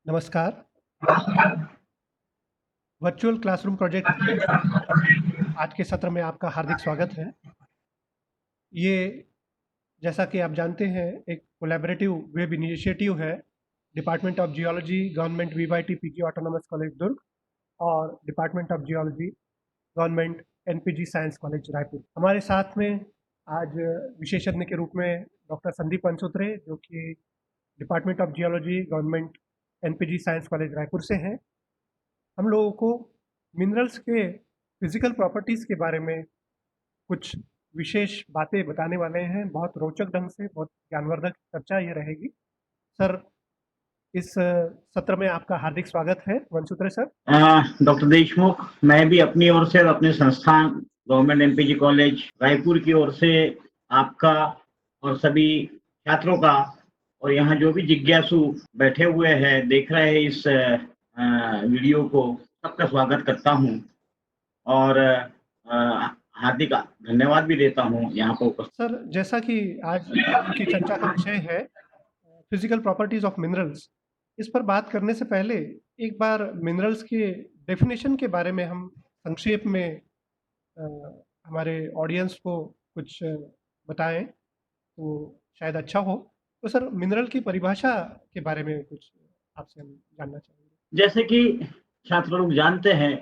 नमस्कार। Virtual classroom project आज के सत्र में आपका हार्दिक स्वागत है। ये जैसा कि आप जानते हैं एक कोलैबोरेटिव वेब इनिशिएटिव है department of geology government VYT PG autonomous college Durg और department of geology government NPG science college Raipur. हमारे साथ में आज विशेषज्ञ के रूप में डॉक्टर संदीप अनसुत्रे जो कि department of geology government NPG science college Raipur से हैं। हम लोगों को मिनरल्स के फिजिकल प्रॉपर्टीज़ के बारे में कुछ विशेष बातें बताने वाले हैं। बहुत रोचक ढंग से, बहुत ज्ञानवर्धक चर्चा ये रहेगी। सर, इस सत्र में आपका हार्दिक स्वागत है। वनसूत्रे सर। डॉक्टर देशमुख, मैं भी अपनी ओर से और अपने संस्थान गवर्नमेंट एनपीजी कॉलेज रायपुर की ओर से आपका और सभी छात्रों का और यहाँ जो भी जिज्ञासु बैठे हुए हैं देख रहे हैं इस वीडियो को, सबका स्वागत करता हूँ और हार्दिक धन्यवाद भी देता हूँ यहाँ पर उपस्थित। सर, जैसा कि आज की चर्चा का विषय है फिजिकल प्रॉपर्टीज ऑफ मिनरल्स, इस पर बात करने से पहले एक बार मिनरल्स के डेफिनेशन के बारे में हम संक्षेप में हमारे ऑडियंस को कुछ बताएं तो शायद अच्छा हो। तो सर, मिनरल की परिभाषा के बारे में कुछ आपसे हम जानना चाहेंगे। जैसे कि छात्र लोग जानते हैं,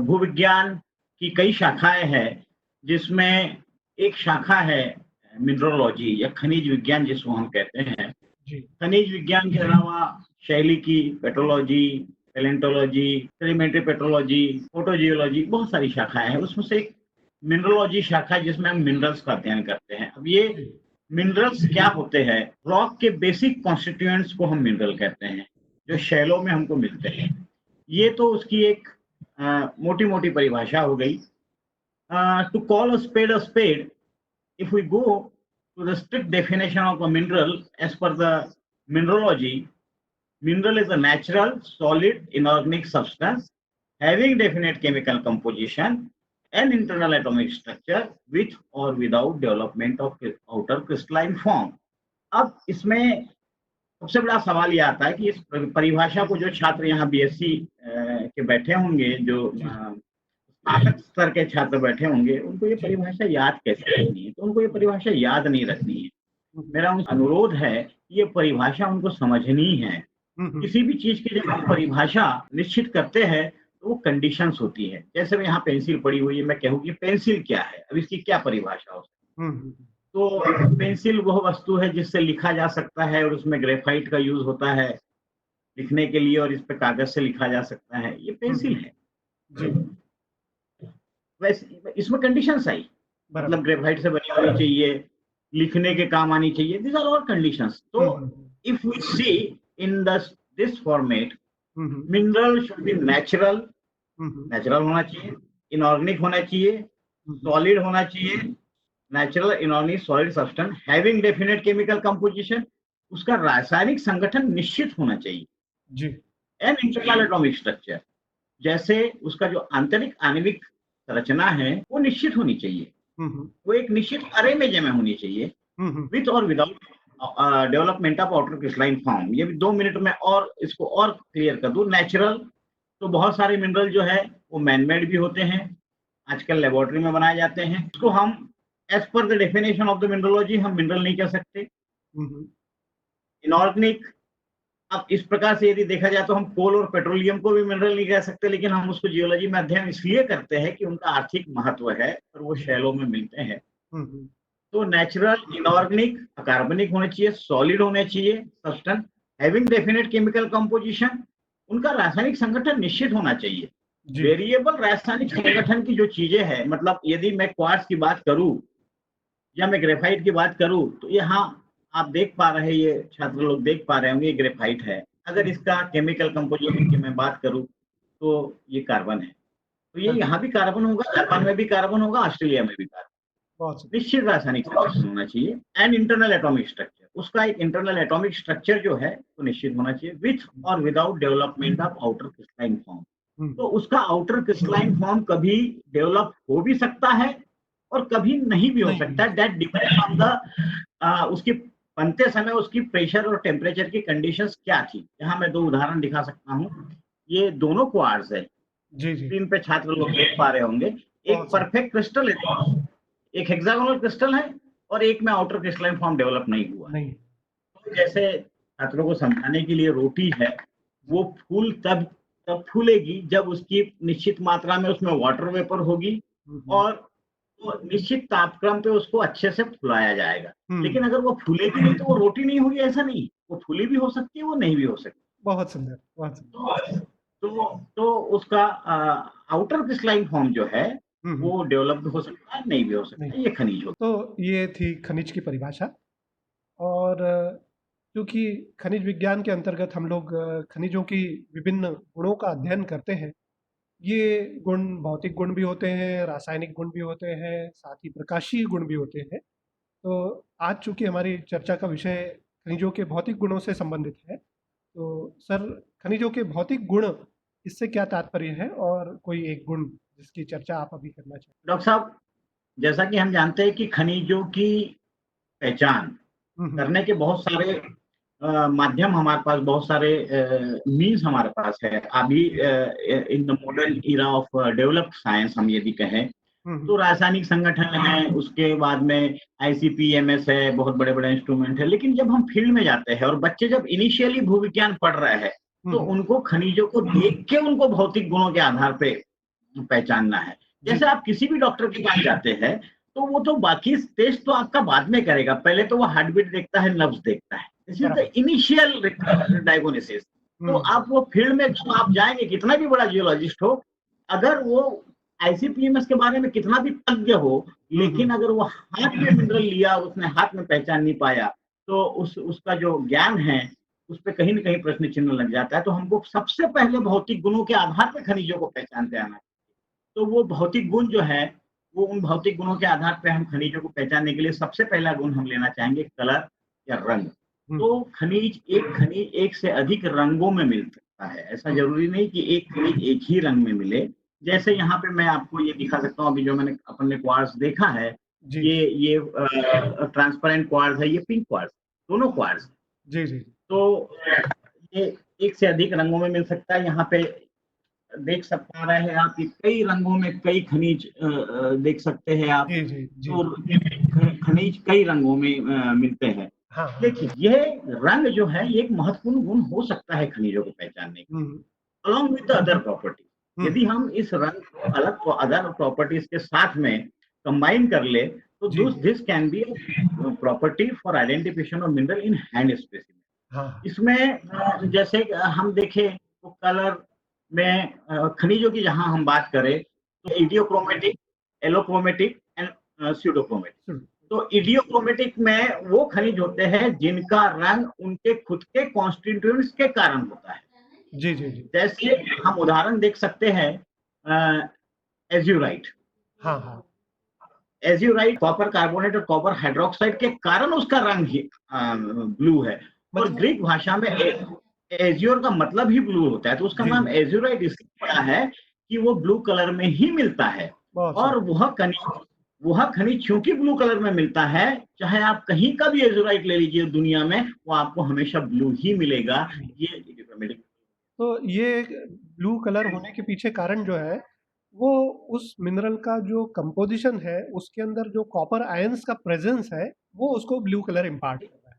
भूविज्ञान की कई शाखाएं हैं, जिसमें एक शाखा है मिनरोलॉजी या खनिज विज्ञान जिसको हम कहते हैं। खनिज विज्ञान के अलावा शैलिकी, पेट्रोलॉजी, पैलेंटोलॉजी, सेडिमेंट्री पेट्रोलॉजी, फोटोजियोलॉजी, बहुत सारी शाखाएं हैं। उसमें से एक मिनरोलॉजी शाखा है जिसमें हम मिनरल्स का अध्ययन करते हैं। अब ये मिनरल्स क्या होते हैं? रॉक के बेसिक कॉन्स्टिट्यूएंट्स को हम मिनरल कहते हैं, जो शैलों में हमको मिलते हैं। ये तो उसकी एक मोटी मोटी परिभाषा हो गई। To call a spade, if we go to the strict definition of a mineral as per the mineralogy, mineral is a natural, solid, inorganic substance having definite chemical composition and internal atomic structure with or without development of outer crystalline form. अब इसमें सबसे बड़ा सवाल ये आता है कि इस परिभाषा को जो छात्र यहाँ बीएससी के बैठे होंगे, जो स्नातक स्तर के छात्र बैठे होंगे, उनको ये परिभाषा याद कैसे रखनी है? तो उनको ये परिभाषा याद नहीं रखनी है। मेरा उनसे अनुरोध है कि ये परिभाषा उनको समझनी है। किसी भी चीज की जब हम परिभाषा निश्चित करते हैं तो वो कंडीशंस होती है। जैसे मैं यहाँ पेंसिल पड़ी हुई है, मैं कहूँ कि पेंसिल क्या है, अब इसकी क्या परिभाषा हो सकती है? तो पेंसिल वह वस्तु है जिससे लिखा जा सकता है और उसमें ग्रेफाइट का यूज होता है लिखने के लिए और इस पे कागज से लिखा जा सकता है, ये पेंसिल है। वैसे इसमें कंडीशंस आई, मतलब ग्रेफाइट से बनी होनी चाहिए, लिखने के काम आनी चाहिए। This are all conditions. तो if we see in this format, mineral should be natural, natural होना चाहिए, इनऑर्गेनिक होना चाहिए, सॉलिड होना चाहिए, natural inorganic solid substance having definite chemical composition, उसका रासायनिक संगठन निश्चित होना चाहिए जी, एंड इंटरनल एटॉमिक स्ट्रक्चर, जैसे उसका जो आंतरिक आणविक रचना है वो निश्चित होनी चाहिए, वो एक निश्चित अरे में जमा होनी चाहिए, विथ और without development of outer crystalline form. ये भी 2 मिनट में और इसको और क्लियर कर दूं। नेचुरल तो बहुत सारे मिनरल जो है वो मैनमेड भी होते हैं, आजकल लेबोरेटरी में बनाए जाते हैं। इसको हम as per the definition of the mineralogy हम मिनरल नहीं कह सकते। इनऑर्गेनिक, अब इस प्रकार से यदि देखा जाए तो हम कोल और पेट्रोलियम को भी मिनरल नहीं कह सकते, लेकिन हम उसको जियोलॉजी में अध्ययन इसलिए करते हैं कि उनका आर्थिक महत्व है और वो शैलों में मिलते हैं। तो नेचुरल, इनऑर्गेनिक, अकार्बनिक होने चाहिए, सॉलिड होने चाहिए substance having definite chemical composition, उनका रासायनिक संगठन निश्चित होना चाहिए। वेरिएबल रासायनिक संगठन की जो चीजें हैं, मतलब यदि मैं क्वार्ट्ज की बात करूं या मैं ग्रेफाइट की बात करूं, तो यहाँ आप देख पा रहे हैं, ये छात्र लोग देख पा रहे होंगे, ग्रेफाइट है। अगर इसका केमिकल कंपोजिशन की मैं बात करूं तो ये कार्बन है, तो ये यहाँ भी कार्बन होगा, जापान में भी कार्बन होगा, ऑस्ट्रेलिया में भी कार्बन। निश्चित रासायनिक संगठन होना चाहिए एंड इंटरनल एटॉमिक स्ट्रक्चर, उसका एक इंटरनल एटॉमिक स्ट्रक्चर जो है वो निश्चित होना चाहिए, विथ और without development of outer crystalline form. तो उसका आउटर क्रिस्टलाइन फॉर्म कभी डेवलप हो भी सकता है और कभी नहीं भी हो सकता है। दैट डिपेंड्स ऑन द उसकी बनते समय उसकी प्रेशर और टेम्परेचर की कंडीशंस क्या थी। यहाँ मैं 2 उदाहरण दिखा सकता हूँ। ये दोनों क्वार्ट्ज है, जी, जी। स्क्रीन पे छात्र लोग देख पा रहे होंगे। एक बहुत सही। परफेक्ट क्रिस्टल है, एक हेक्सागोनल क्रिस्टल है और एक में आउटर क्रिस्टलाइन फॉर्म डेवलप नहीं हुआ। नहीं। तो जैसे छात्रों को समझाने के लिए रोटी है, जी। वो फूल तब तब फूलेगी जब उसकी निश्चित मात्रा में उसमें वाटर वेपर होगी हुँ, हुँ। और वो निश्चित तापक्रम पे उसको अच्छे से फुलाया जाएगा। हुँ, लेकिन अगर वो फूलेगी नहीं तो वो रोटी नहीं होगी, ऐसा नहीं। वो फूली भी हो सकती है, वो नहीं भी हो सकती। बहुत सुंदर, बहुत सुंदर। तो उसका आउटर क्रिस्टलाइन फॉर्म जो है, हुँ, हुँ। वो डेवलप्ड हो सकता है, नहीं भी हो नहीं, सकता है, ये खनिज होता तो ये थी खनिज की परिभाषा। और क्योंकि खनिज विज्ञान के अंतर्गत हम लोग खनिजों की विभिन्न गुणों का अध्ययन करते हैं। ये गुण भौतिक गुण भी होते हैं, रासायनिक गुण भी होते हैं, साथ ही प्रकाशीय गुण भी होते हैं। तो आज चूँकि हमारी चर्चा का विषय खनिजों के भौतिक गुणों से संबंधित है, तो सर खनिजों के भौतिक गुण इससे क्या तात्पर्य है और कोई एक गुण जिसकी चर्चा आप अभी करना चाहें? है। डॉक्टर साहब, जैसा कि हम जानते हैं कि खनिजों की पहचान हुँ, हुँ। करने के बहुत सारे माध्यम हमारे पास, बहुत सारे मीन्स हमारे पास है। अभी जी। In the modern era of developed science हम यदि कहें, हुँ, तो हुँ। रासायनिक संगठन है, उसके बाद में आईसीपीएमएस है, बहुत बड़े-बड़े इंस्ट्रूमेंट है। लेकिन जब हम फील्ड में जाते हैं और बच्चे जब इनिशियली भूविज्ञान पढ़ रहे हैं, हुँ, तो हुँ। उनको खनिजों को देख के उनको भौतिक गुणों के आधार पे पहचानना है। जी। जैसे आप किसी भी डॉक्टर के पास जाते हैं, तो वो तो बाकी टेस्ट तो आपका बाद में करेगा। पहले तो वो हार्ट बीट देखता है, नब्ज़ देखता है। दिस इज़ द बराबर। Initial diagnosis. तो हुँ, आप वो फील्ड में जब आप जाएँगे, कितना भी बड़ा जियोलॉजिस्ट हो, अगर वो आईसीपीएमएस के बारे में कितना भी तज्ञ हो, हुँ, लेकिन हुँ। अगर वो हाथ में मिनरल लिया और उसने हाथ में पहचान नहीं पाया, तो उसका जो ज्ञान है, उस पे कहीं न कहीं प्रश्न चिन्ह लग जाता है। तो हमको सबसे पहले भौतिक गुणों के आधार पे खनिजों को पहचानते आना है। तो वो भौतिक गुण जो है, वो उन भौतिक गुणों के आधार पे हम खनिजों को पहचानने के लिए सबसे पहला गुण हम लेना चाहेंगे कलर या रंग। हुँ, तो खनिज एक से अधिक रंगों में मिल सकता है। ऐसा हुँ। ज़रूरी नहीं कि एक खनिज एक ही रंग में मिले। जैसे यहाँ पे मैं आपको ये दिखा सकता हूँ, अभी जो मैंने अपन ने क्वार्ट्ज देखा है, जी। ये ट्रांसपेरेंट क्वार्ट्ज है, ये पिंक क्वार्ट्ज, दोनों क्वार्ट्ज। जी, जी। तो ये एक से अधिक रंगों में मिल सकता है। यहाँ पे देख सक पा रहे हैं आप कि कई रंगों में कई खनिज देख सकते हैं आप। जी, जी, जी। तो खनिज कई रंगों में मिलते हैं। हाँ, हाँ। देखिए, यह रंग जो है, ये एक महत्वपूर्ण गुण हो सकता है खनिजों को पहचानने के हुँ, लिए, हुँ। Along with the other property. हुँ, यदि हम इस रंग को अलग अदर प्रॉपर्टीज के साथ में कंबाइन कर ले, तो जी। This can be property for identification of mineral in hand specimen. हाँ, हाँ। इसमें जैसे हम देखें तो कलर में खनिजों की जहां हम बात करें, तो इडियोक्रोमेटिक, एलोक्रोमेटिक एंड स्यूडोक्रोमेटिक। हुँ। तो इडियोक्रोमेटिक में वो खनिज होते हैं जिनका रंग उनके खुद के कॉन्स्टिट्यूएंट्स के कारण होता है। जी, जी, जी। जैसे हम उदाहरण देख सकते हैं एज्यूराइट। हाँ, हाँ। एज्यूराइट कॉपर कार्बोनेट और कॉपर हाइड्रोक्साइड के कारण उसका रंग ही ब्लू है। और मतलब ग्रीक भाषा में एज्योर का मतलब ही ब्लू होता है, तो उसका जी, नाम जी। एज्यूराइट इसलिए पड़ा है कि वो ब्लू कलर में ही मिलता है। बहुत और सही। वह खनिज चूंकि ब्लू कलर में मिलता है, चाहे आप कहीं का भी एज्यूराइट ले लीजिए दुनिया में, वो आपको हमेशा ब्लू ही मिलेगा। ये तो ये ब्लू कलर होने के पीछे कारण जो है, वो उस मिनरल का जो कंपोज़िशन है, उसके अंदर जो कॉपर आयन्स का प्रेज़ेंस है, वो उसको ब्लू कलर इम्पार्ट कर रहा है।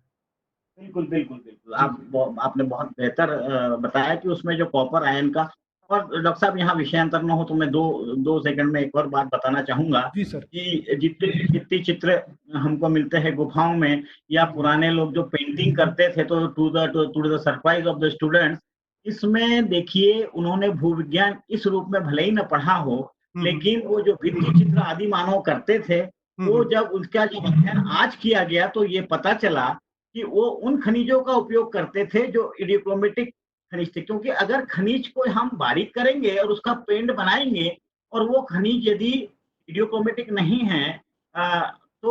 बिल्कुल, बिल्कुल, बिल्कुल। जी, जी। आपने बहुत बेहतर बताया कि उसमें जो कॉपर आयन का। और डॉक्टर साहब, यहाँ विषयांतर न हो तो मैं 2 सेकंड में एक और बात बताना चाहूँगा जी, सर। कि जितने जितने चित्र हमको मिलते हैं गुफाओं में, या जी, जी। पुराने लोग जो पेंटिंग करते थे, तो to the surprise of the students, इसमें देखिए उन्होंने भूविज्ञान इस रूप में भले ही ना पढ़ा हो, हुँ, हुँ। लेकिन वो जो भित्ति चित्र आदि मानव करते थे, हुँ, वो हुँ। जब उसका जब अध्ययन आज किया गया, तो ये पता चला कि वो उन खनिजों का उपयोग करते थे जो इडियोक्रोमेटिक खनिज थे। क्योंकि अगर खनिज को हम बारीक करेंगे और उसका पेंट बनाएंगे, और वो खनिज यदि इडियोक्रोमेटिक नहीं है, तो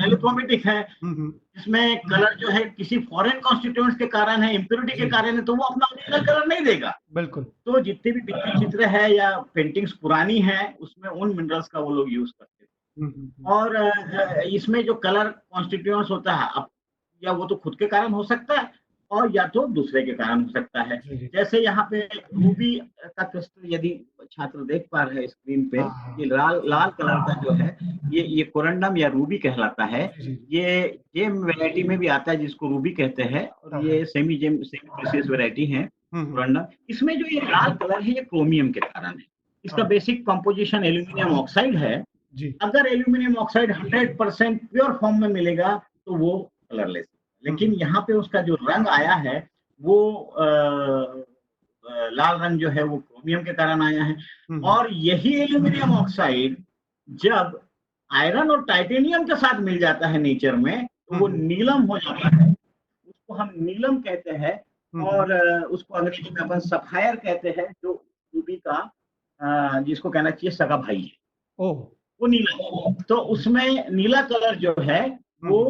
एलिक्रोमेटिक है, हुँ, हुँ। जिसमें कलर जो है किसी फॉरेन कॉन्स्टिट्यूएंट्स के कारण है, इम्प्योरिटी के जी, जी। कारण है, तो वो अपना ओरिजिनल कलर नहीं देगा। बिल्कुल। तो जितने भी भित्ति चित्र है या पेंटिंग्स पुरानी है, उसमें उन मिनरल्स का वो लोग यूज करते थे। हुँ, हुँ, हुँ। और इसमें जो कलर कॉन्स्टिट्यूएंट्स होता है, अब या वो तो खुद के कारण हो सकता है और या तो दूसरे के कारण हो सकता है। जी, जी। जैसे यहाँ पे रूबी का क्रिस्टल यदि छात्र देख पा रहे हैं स्क्रीन पे, हाँ, हाँ। ये लाल लाल कलर का जो है ये कोरंडम या रूबी कहलाता है। जी, जी। ये जेम वैरायटी में भी आता है जिसको रूबी कहते हैं और हाँ, हाँ। ये सेमी प्रीशियस वैरायटी है कोरंडम। इसमें जो ये लाल कलर है ये क्रोमियम के कारण है। इसका हाँ। बेसिक कंपोजिशन एल्यूमीनियम ऑक्साइड है। जी। अगर एल्यूमीनियम ऑक्साइड 100% प्योर फॉर्म में मिलेगा तो वो कलरलेस है। लेकिन यहाँ पे उसका जो रंग आया है वो लाल रंग जो है वो क्रोमियम के कारण आया है। और यही एल्यूमीनियम ऑक्साइड जब आयरन और टाइटेनियम के साथ मिल जाता है नेचर में तो वो नीलम हो जाता है। उसको हम नीलम कहते हैं और उसको अंग्रेजी में अपन सफायर कहते हैं, जो रूबी का जिसको कहना चाहिए सगा भाई है। ओह! वो नीला, तो उसमें नीला कलर जो है वो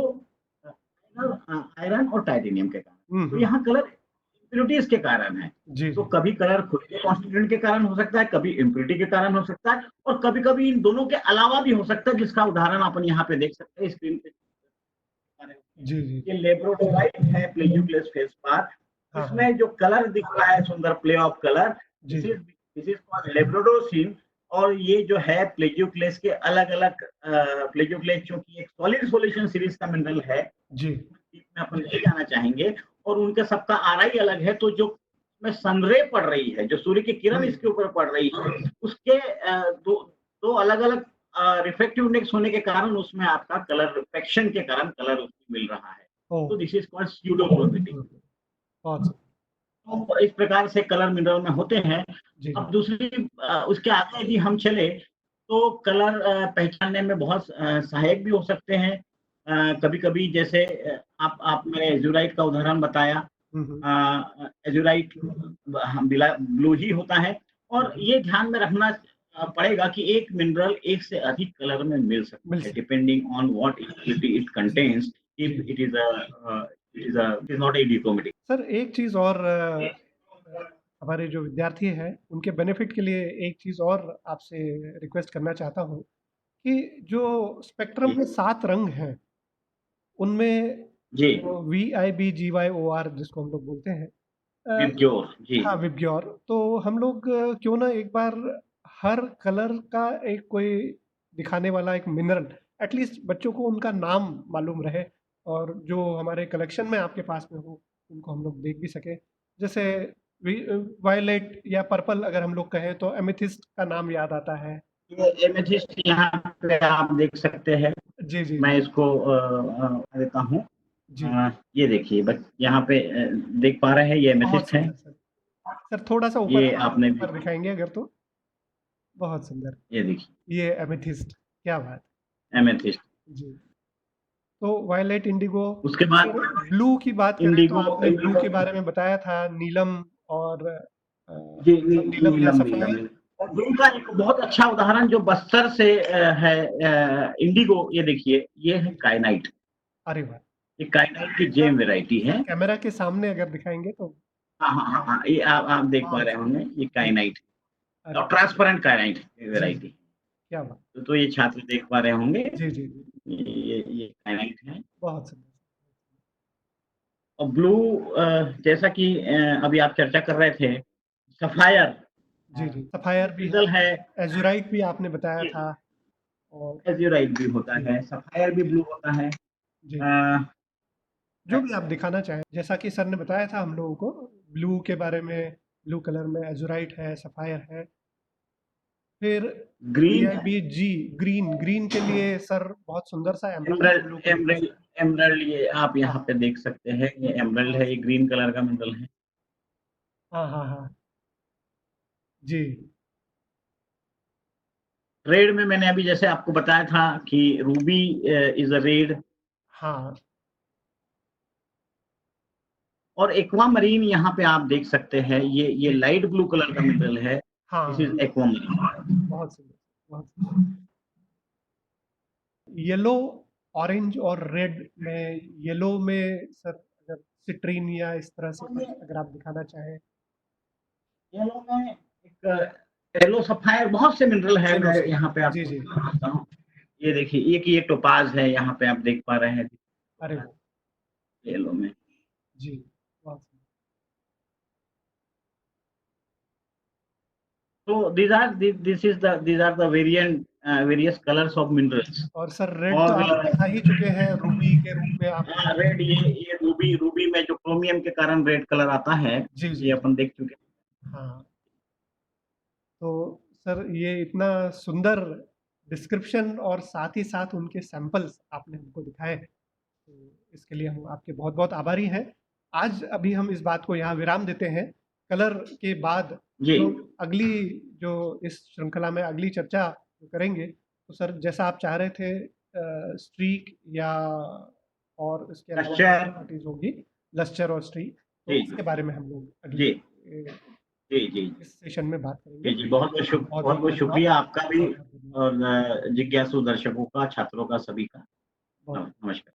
आयरन और टाइटेनियम के कारण, तो यहाँ कलर इम्प्योरिटीज के कारण है। जी, तो जी। कभी कलर खुद के कॉन्स्टिट्यूएंट के कारण हो सकता है, कभी इम्प्योरिटी के कारण हो सकता है और कभी कभी इन दोनों के अलावा भी हो सकता है, जिसका उदाहरण अपन यहाँ पे देख सकते हैं स्क्रीन पे। जी, जी। ये लेब्रोडोराइट है, प्लेजियोक्लेस फेल्सपार। हाँ, हाँ। इसमें जो कलर दिख रहा है सुंदर प्ले ऑफ कलर, जी, जी। This is called labradorescence. और ये जो है प्लेजियोक्लेस के अलग अलग प्लेजियोक्लेस चूंकि एक सॉलिड सॉल्यूशन सीरीज का मिनरल है, जी। में अपन ले जाना चाहेंगे और उनके सबका आरआई अलग है। तो जो में सनरे पड़ रही है, जो सूर्य की किरण इसके ऊपर पड़ रही है, उसके दो अलग अलग रिफ्लेक्टिव इंडेक्स होने के कारण उसमें आपका कलर रिफ्लेक्शन के कारण कलर उसमें मिल रहा है। ओह! तो दिस इज कॉल्ड स्यूडोक्रोमेटिक। बहुत सही। तो इस प्रकार से कलर मिनरल में होते हैं। जी, अब जी। दूसरी उसके आगे यदि हम चले तो कलर पहचानने में बहुत सहायक भी हो सकते हैं। कभी-कभी जैसे आपने एज़ुराइट का उदाहरण बताया। हुँ, हुँ। एज़ुराइट ब्लू ही होता है और ये ध्यान में रखना पड़ेगा कि एक मिनरल एक से अधिक कलर में मिल सकता मिल है, सकता depending on what equality it contains. जी, इफ जी। It is not a dichromatic. Sir एक चीज़ और हमारे जो विद्यार्थी हैं, उनके बेनिफिट के लिए एक चीज़ और आपसे रिक्वेस्ट करना चाहता हूँ कि जो स्पेक्ट्रम में 7 रंग हैं, उनमें जी, जो वीआईबी, जीवाईओआर जिसको हम लोग बोलते हैं अ, विबग्योर जी। हाँ, विबग्योर। तो हम लोग क्यों ना एक बार हर कलर का एक कोई दिखाने वाला एक मिनरल एटलीस्ट बच्चों को उनका नाम मालूम रहे और जो हमारे कलेक्शन में आपके पास में हो, उनको हम लोग देख भी सकें। जैसे वायलेट या पर्पल अगर हम लोग कहें तो एमेथिस्ट का नाम याद आता है। ये एमेथिस्ट यहाँ पे आप देख सकते हैं। जी, जी, मैं जी। इसको देता हूँ। जी, ये देखिए बस यहाँ पे देख पा रहे हैं, ये बहुत एमेथिस्ट है। सुंदर सर। सर थोड़ा-सा ऊपर ये आपने भी, ऊपर दिखाएँगे अगर तो? बहुत सुंदर। ये देखिए ये एमेथिस्ट, क्या बात! एमेथिस्ट। जी। तो वायलेट, इंडिगो उसके बाद फिर ब्लू की बात करें तो इंडिगो, आपने ब्लू के बारे में बताया था, नीलम और जी नीलम या नीलम नीलम सफ़ायर? नीलम। और ब्लू का एक बहुत अच्छा उदाहरण जो बस्तर से है, इंडिगो। ये देखिए ये है जी। काइनाइट। अरे वाह! ये काइनाइट की सर जेम वैरायटी सर है। कैमरा के सामने अगर दिखाएँगे तो हाँ हाँ हाँ हाँ, ये आप देख पा बहुत रहे होंगे, ये जी, काइनाइट अरे और ट्रांसपेरेंट काइनाइट जी, वैरायटी। जी, क्या बात! तो ये छात्र देख पा रहे होंगे, जी, जी, जी, ये काइनाइट है। बहुत सुंदर। और ब्लू जैसा कि अभी आप चर्चा कर रहे थे, सफायर जी, जी, सफ़ायर भी क्रिस्टल है, है। एज़ुराइट भी आपने बताया था और एज़ुराइट भी होता जी, है, सफायर भी ब्लू होता है। जी, अ, जो भी आप दिखाना चाहें। जैसा कि सर ने बताया था हम लोगों को ब्लू के बारे में, ब्लू कलर में एज़ुराइट है, सफ़ायर है। फिर ग्रीन है, वीआईबीजी ग्रीन के लिए सर बहुत सुंदर सा एमराल्ड हम एमरल्ड लोग को दिखा एमरल्ड एमरल्ड ये आप हाँ, यहाँ पे देख सकते हैं, ये एमरल्ड बहुत है, ये ग्रीन कलर का मिनरल है। हाँ, हाँ, हाँ। जी, रेड में मैंने अभी जैसे आपको बताया था कि रूबी इज अ रेड। हाँ, और एक्वामरीन यहाँ पे आप देख सकते हैं, ये जी, लाइट ब्लू कलर का मिनरल है। दिस हाँ, इज एक्वामरीन। बहुत सुंदर, बहुत सुंदर। येलो, ऑरेंज और रेड में येलो में सर अगर सिट्रीन या इस तरह से कुछ अगर आप दिखाना चाहें। येलो में एक येलो सफायर, बहुत से मिनरल है, येलो मैं यहाँ पे सफ़ायर जी, आपको जी। दिखाता हूँ। ये देखिए एक ये टोपाज है, यहाँ पे आप देख पा रहे हैं। अरे वाह! येलो में। जी, बहुत सही। तो these are the various colors of minerals। और सर रेड तो और आप दिखा ही चुके हैं, रूबी के रूप में आप रेड, ये रूबी में जो क्रोमियम के कारण रेड कलर आता है, जी, जी, ये जी। अपन देख चुके हैं। हाँ, तो सर ये इतना सुंदर डिस्क्रिप्शन और साथ ही साथ उनके सैंपल्स आपने हमको दिखाए, तो इसके लिए हम आपके बहुत-बहुत आभारी हैं। आज अभी हम इस बात को यहाँ विराम देते हैं। कलर के बाद जी, जो अगली जो इस श्रृंखला में अगली चर्चा करेंगे, तो सर जैसा आप चाह रहे थे स्ट्रीक या और इसके अलावा जो लश्चर, प्रॉपर्टीज़ होंगी, लस्टर और स्ट्रीक, तो जी, उसके बारे में हम लोग जी, अगली जी, जी, इस सेशन में बात जी, करेंगे। जी, बहुत-बहुत बहुत-बहुत धन्यवाद। शुक्रिया आपका भी, बहुत-बहुत धन्यवाद। और जिज्ञासु दर्शकों का, छात्रों का, सभी का। बहुत नमस्कार।